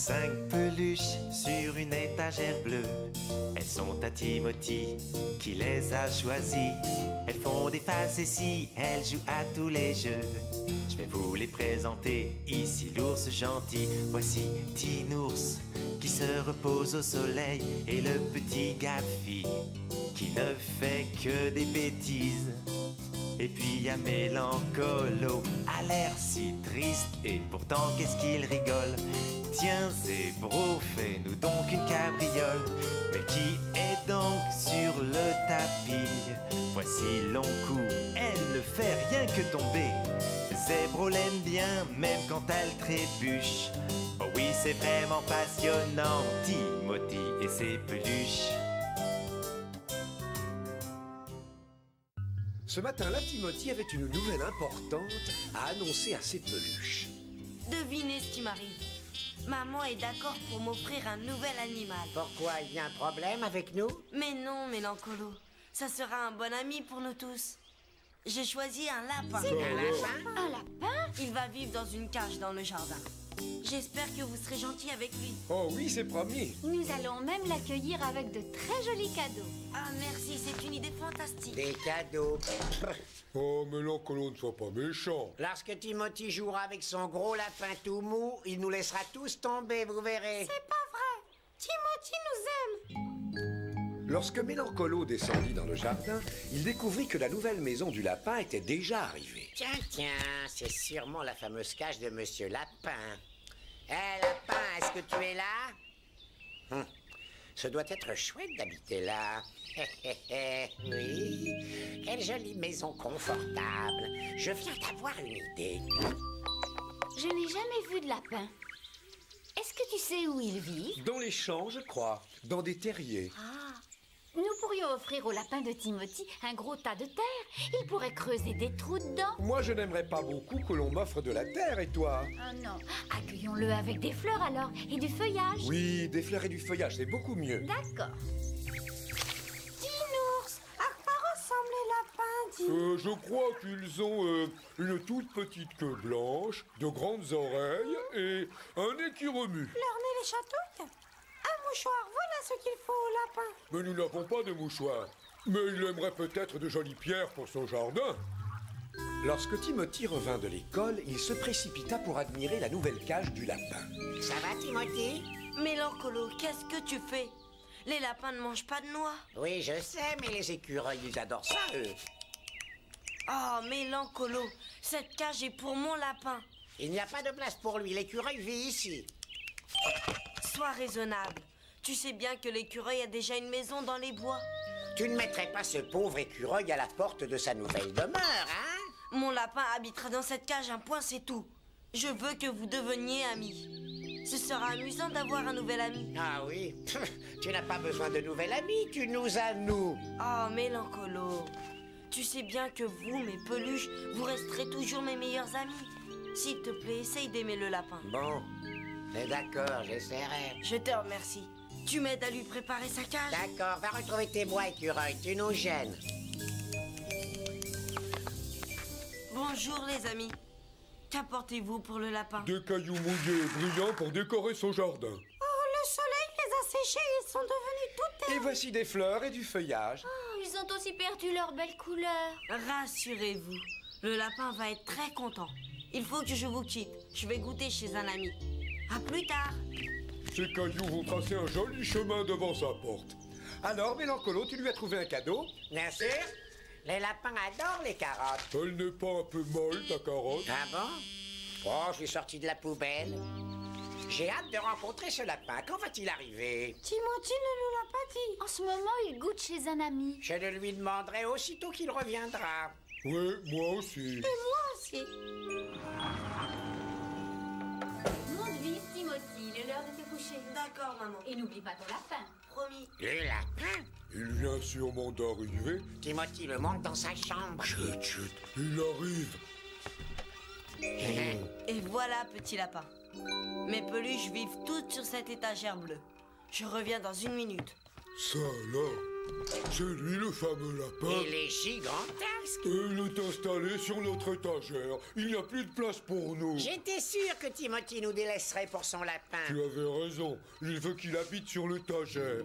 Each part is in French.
5 peluches sur une étagère bleue. Elles sont à Timothy qui les a choisies. Elles font des facéties, elles jouent à tous les jeux. Je vais vous les présenter, ici l'ours gentil. Voici Tinours qui se repose au soleil, et le petit Gaffy qui ne fait que des bêtises. Et puis y a Mélancolo, a l'air si triste, et pourtant qu'est-ce qu'il rigole. Tiens Zébro, fais-nous donc une cabriole. Mais qui est donc sur le tapis? Voici Long-Cou, elle ne fait rien que tomber. Zébro l'aime bien, même quand elle trébuche. Oh oui, c'est vraiment passionnant, Timothy et ses peluches. Ce matin-là, Timothy avait une nouvelle importante à annoncer à ses peluches. Devinez ce qui m'arrive. Maman est d'accord pour m'offrir un nouvel animal. Pourquoi, il y a un problème avec nous? Mais non, Mélancolo. Ça sera un bon ami pour nous tous. J'ai choisi un lapin. Un lapin? Un lapin? Il va vivre dans une cage dans le jardin. J'espère que vous serez gentil avec lui. Oh oui, c'est promis. Nous allons même l'accueillir avec de très jolis cadeaux. Ah merci, c'est une idée fantastique. Des cadeaux. Oh, Mélancolo, ne sois pas méchant. Lorsque Timothy jouera avec son gros lapin tout mou, il nous laissera tous tomber, vous verrez. C'est pas vrai. Timothy nous aime. Lorsque Mélancolo descendit dans le jardin, il découvrit que la nouvelle maison du lapin était déjà arrivée. Tiens, tiens, c'est sûrement la fameuse cage de Monsieur Lapin. Hé, Lapin, est-ce que tu es là? Ce doit être chouette d'habiter là. Oui, quelle jolie maison confortable. Je viens d'avoir une idée. Je n'ai jamais vu de lapin. Est-ce que tu sais où ils vivent? Dans les champs, je crois. Dans des terriers. Ah, nous pourrions offrir au lapin de Timothy un gros tas de terre. Il pourrait creuser des trous dedans. Moi, je n'aimerais pas beaucoup que l'on m'offre de la terre, et toi? Ah non, accueillons-le avec des fleurs alors, et du feuillage. Oui, des fleurs et du feuillage, c'est beaucoup mieux. D'accord. Tinours, à quoi ressemblent les lapins, Je crois qu'ils ont une toute petite queue blanche, de grandes oreilles et un nez qui remue. Leur nez les chatouille? Un mouchoir, voilà ce qu'il faut au lapin. Mais nous n'avons pas de mouchoir. Mais il aimerait peut-être de jolies pierres pour son jardin. Lorsque Timothy revint de l'école, il se précipita pour admirer la nouvelle cage du lapin. Ça va, Timothy? Mélancolo, qu'est-ce que tu fais? Les lapins ne mangent pas de noix. Oui, je sais, mais les écureuils, ils adorent ça, eux. Oh, Mélancolo, cette cage est pour mon lapin. Il n'y a pas de place pour lui, l'écureuil vit ici. Sois raisonnable. Tu sais bien que l'écureuil a déjà une maison dans les bois. Tu ne mettrais pas ce pauvre écureuil à la porte de sa nouvelle demeure, hein? Mon lapin habitera dans cette cage, un point c'est tout. Je veux que vous deveniez amis. Ce sera amusant d'avoir un nouvel ami. Ah oui? Tu n'as pas besoin de nouvel ami, tu nous as, nous. Oh, Mélancolo. Tu sais bien que vous, mes peluches, vous resterez toujours mes meilleurs amis. S'il te plaît, essaye d'aimer le lapin. Bon, mais d'accord, j'essaierai. Je te remercie. Tu m'aides à lui préparer sa cage? D'accord, va retrouver tes bois, écureuil, tu nous gênes. Bonjour les amis. Qu'apportez-vous pour le lapin? Des cailloux mouillés et brillants pour décorer son jardin. Oh, le soleil les a séchés, ils sont devenus tout Et voici des fleurs et du feuillage. Oh, ils ont aussi perdu leur belle couleur. Rassurez-vous, le lapin va être très content. Il faut que je vous quitte. Je vais goûter chez un ami. À plus tard. Ces cailloux vont tracer un joli chemin devant sa porte. Alors, Mélancolo, tu lui as trouvé un cadeau? Bien sûr, les lapins adorent les carottes. Elle n'est pas un peu molle, ta carotte? Ah bon? Oh, je suis sorti de la poubelle. J'ai hâte de rencontrer ce lapin. Quand va-t-il arriver? Timothy ne nous l'a pas dit. En ce moment, il goûte chez un ami. Je le lui demanderai aussitôt qu'il reviendra. Oui, moi aussi. Et moi aussi. Monte vite, Timothy, il est l'heure de te coucher. D'accord, maman. Et n'oublie pas ton lapin. Promis. Le lapin? Il vient sûrement d'arriver. Timothy le monte dans sa chambre. Chut, chut, il arrive. Et voilà, petit lapin. Mes peluches vivent toutes sur cette étagère bleue. Je reviens dans une minute. Ça alors. C'est lui le fameux lapin. Il est gigantesque. Et il est installé sur notre étagère. Il n'y a plus de place pour nous. J'étais sûr que Timothy nous délaisserait pour son lapin. Tu avais raison. Il veut qu'il habite sur l'étagère.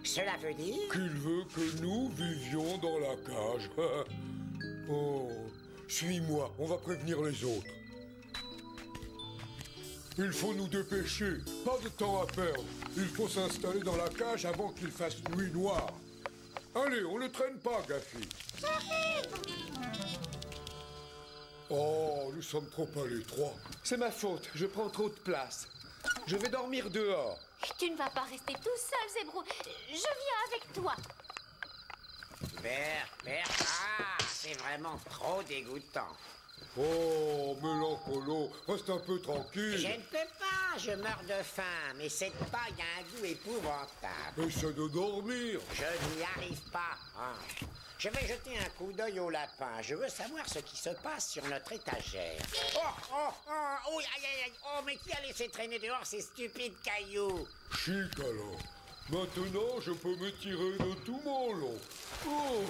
Cela veut dire? Qu'il veut que nous vivions dans la cage. Oh, suis-moi, on va prévenir les autres. Il faut nous dépêcher. Pas de temps à perdre. Il faut s'installer dans la cage avant qu'il fasse nuit noire. Allez, on ne traîne pas, Gaffy. Oh, nous sommes trop à l'étroit. C'est ma faute, je prends trop de place. Je vais dormir dehors. Tu ne vas pas rester tout seul, Zébrou. Je viens avec toi. Bert, c'est vraiment trop dégoûtant. Oh, Mélancolo, reste un peu tranquille. Je ne peux pas, je meurs de faim, mais cette paille a un goût épouvantable. Essaie de dormir. Je n'y arrive pas. Hein. Je vais jeter un coup d'œil au lapin. Je veux savoir ce qui se passe sur notre étagère. Oh, aïe, aïe, aïe. Oh, mais qui a laissé traîner dehors ces stupides cailloux? Chic alors. Maintenant, je peux m'étirer de tout mon long. Oh,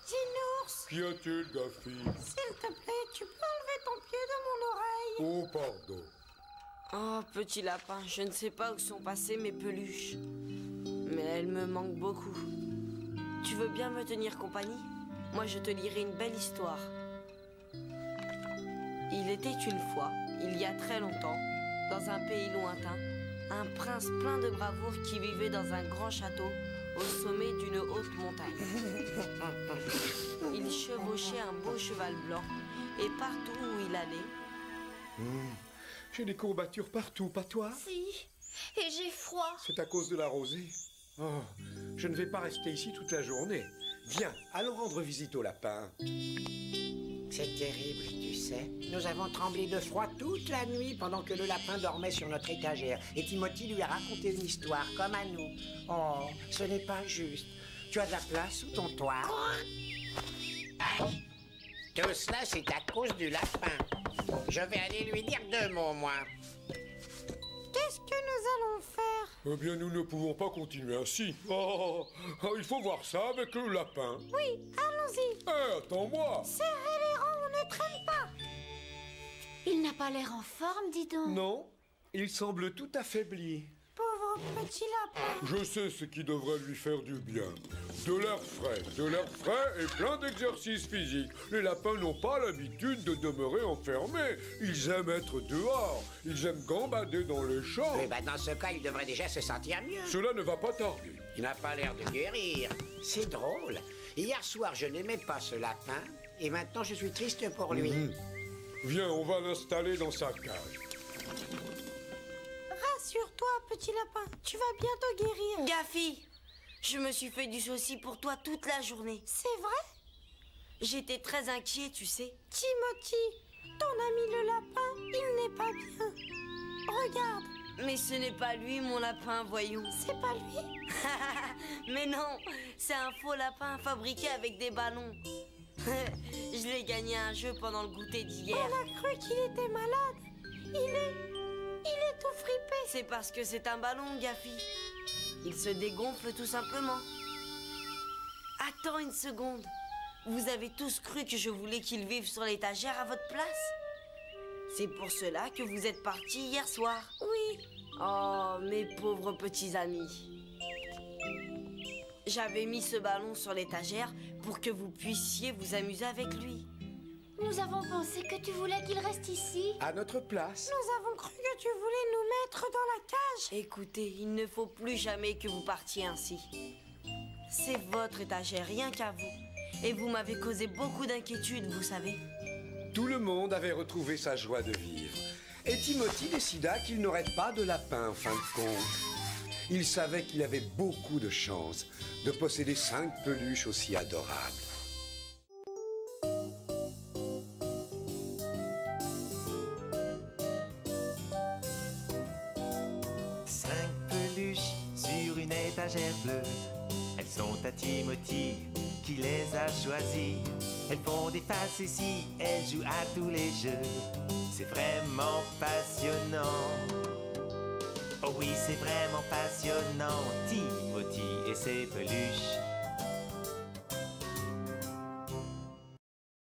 Dinours, qu'y a-t-il, Gaffy? s'il te plaît, tu peux enlever ton pied de mon oreille? Oh, pardon. Oh, petit lapin, je ne sais pas où sont passées mes peluches. Mais elles me manquent beaucoup. Tu veux bien me tenir compagnie? Moi, je te lirai une belle histoire. Il était une fois, il y a très longtemps, dans un pays lointain, un prince plein de bravoure qui vivait dans un grand château au sommet d'une haute montagne. Il chevauchait un beau cheval blanc et partout où il allait, J'ai des courbatures partout, pas toi? Si, et j'ai froid. C'est à cause de la rosée. Oh, je ne vais pas rester ici toute la journée. Viens, allons rendre visite au lapin. C'est terrible, tu sais. Nous avons tremblé de froid toute la nuit pendant que le lapin dormait sur notre étagère. Et Timothy lui a raconté une histoire, comme à nous. Oh, ce n'est pas juste. Tu as de la place sous ton toit. Tout cela, c'est à cause du lapin. Je vais aller lui dire 2 mots, moi. Qu'est-ce que nous allons faire? Eh bien, nous ne pouvons pas continuer ainsi. Il faut voir ça avec le lapin. Oui, allons-y. Hé, attends-moi. Serrez les rangs, on ne traîne pas. Il n'a pas l'air en forme, dis donc. Non, il semble tout affaibli. Pauvre petit lapin. Je sais ce qui devrait lui faire du bien. De l'air frais et plein d'exercices physiques. Les lapins n'ont pas l'habitude de demeurer enfermés. Ils aiment être dehors. Ils aiment gambader dans les champs. Eh ben, dans ce cas, il devrait déjà se sentir mieux. Cela ne va pas tarder. Il n'a pas l'air de guérir. C'est drôle. Hier soir, je n'aimais pas ce lapin. Et maintenant, je suis triste pour lui. Viens, on va l'installer dans sa cage. Rassure-toi, petit lapin, tu vas bientôt guérir. Gaffy, je me suis fait du souci pour toi toute la journée. C'est vrai? J'étais très inquiet, tu sais. Timothy, ton ami le lapin, il n'est pas bien. Regarde, Mais ce n'est pas lui, mon lapin, voyons. c'est pas lui. Mais non, c'est un faux lapin fabriqué avec des ballons. Je l'ai gagné à un jeu pendant le goûter d'hier. On a cru qu'il était malade. Il est tout fripé. C'est parce que c'est un ballon, Gaffy. Il se dégonfle tout simplement. Attends une seconde. Vous avez tous cru que je voulais qu'il vive sur l'étagère à votre place? C'est pour cela que vous êtes partis hier soir. Oui, Oh, mes pauvres petits amis. J'avais mis ce ballon sur l'étagère pour que vous puissiez vous amuser avec lui. Nous avons pensé que tu voulais qu'il reste ici. À notre place. nous avons cru que tu voulais nous mettre dans la cage. Écoutez, il ne faut plus jamais que vous partiez ainsi. C'est votre étagère, rien qu'à vous. Et vous m'avez causé beaucoup d'inquiétude, vous savez. Tout le monde avait retrouvé sa joie de vivre. Et Timothy décida qu'il n'aurait pas de lapin en fin de compte. Il savait qu'il avait beaucoup de chance de posséder 5 peluches aussi adorables. Cinq peluches sur une étagère bleue. Elles sont à Timothy qui les a choisies. Elles font des facéties, elles jouent à tous les jeux. C'est vraiment passionnant. Oh Oh oui, c'est vraiment passionnant, Timothy et ses peluches.